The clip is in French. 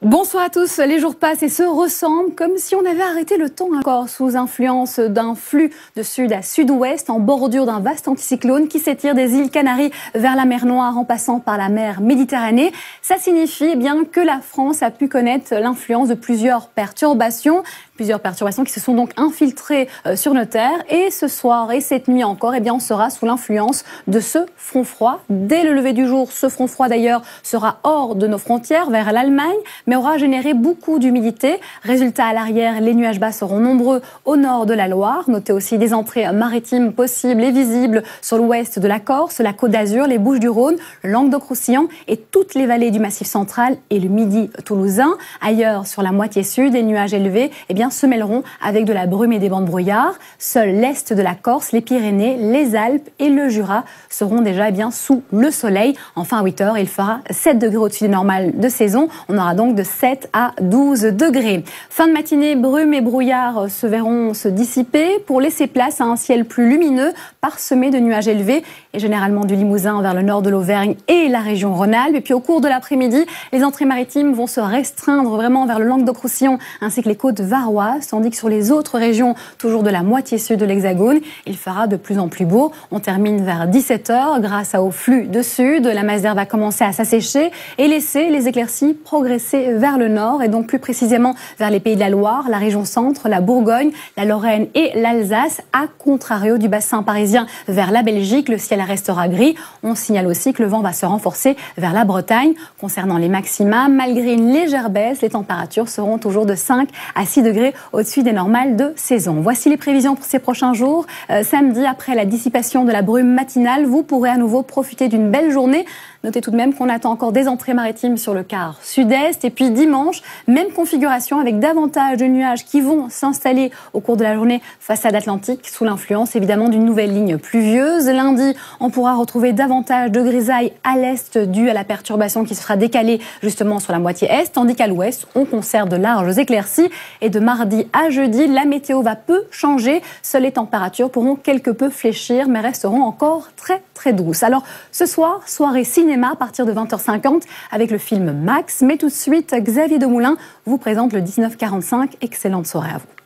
Bonsoir à tous, les jours passent et se ressemblent comme si on avait arrêté le temps encore sous influence d'un flux de sud à sud-ouest en bordure d'un vaste anticyclone qui s'étire des îles Canaries vers la mer Noire en passant par la mer Méditerranée. Ça signifie bien que la France a pu connaître l'influence de plusieurs perturbations qui se sont donc infiltrées sur nos terres. Et ce soir et cette nuit encore, on sera sous l'influence de ce front froid. Dès le lever du jour, ce front froid d'ailleurs sera hors de nos frontières vers l'Allemagne, mais aura généré beaucoup d'humidité. Résultat, à l'arrière, les nuages bas seront nombreux au nord de la Loire. Notez aussi des entrées maritimes possibles et visibles sur l'ouest de la Corse, la Côte d'Azur, les Bouches-du-Rhône, le Languedoc-Roussillon et toutes les vallées du Massif central et le Midi toulousain. Ailleurs, sur la moitié sud, les nuages élevés se mêleront avec de la brume et des bancs de brouillard. Seul l'est de la Corse, les Pyrénées, les Alpes et le Jura seront déjà sous le soleil. Enfin, à 8 heures, il fera 7 degrés au-dessus du normal de saison. On aura donc de 7 à 12 degrés. Fin de matinée, brume et brouillard se verront se dissiper pour laisser place à un ciel plus lumineux, parsemé de nuages élevés et généralement du Limousin vers le nord de l'Auvergne et la région Rhône-Alpes. Et puis au cours de l'après-midi, les entrées maritimes vont se restreindre vraiment vers le Languedoc-Roussillon ainsi que les côtes varoises, tandis que sur les autres régions, toujours de la moitié sud de l'Hexagone, il fera de plus en plus beau. On termine vers 17 h grâce au flux de sud. La masse d'air va commencer à s'assécher et laisser les éclaircies progresser vers le nord et donc plus précisément vers les Pays de la Loire, la région centre, la Bourgogne, la Lorraine et l'Alsace, à contrario du bassin parisien vers la Belgique. Le ciel restera gris. On signale aussi que le vent va se renforcer vers la Bretagne. Concernant les maxima, malgré une légère baisse, les températures seront toujours de 5 à 6 degrés au-dessus des normales de saison. Voici les prévisions pour ces prochains jours. Samedi, après la dissipation de la brume matinale, vous pourrez à nouveau profiter d'une belle journée. Notez tout de même qu'on attend encore des entrées maritimes sur le quart sud-est. Et puis dimanche, même configuration avec davantage de nuages qui vont s'installer au cours de la journée façade atlantique sous l'influence évidemment d'une nouvelle ligne pluvieuse. Lundi, on pourra retrouver davantage de grisailles à l'est due à la perturbation qui sera décalée justement sur la moitié est, tandis qu'à l'ouest, on conserve de larges éclaircies. Et de mardi à jeudi, la météo va peu changer. Seules les températures pourront quelque peu fléchir, mais resteront encore très douces. Alors ce soir, soirée cinéma à partir de 20h50 avec le film Max. Mais tout de suite, Xavier Demoulin vous présente le 1945. Excellente soirée à vous.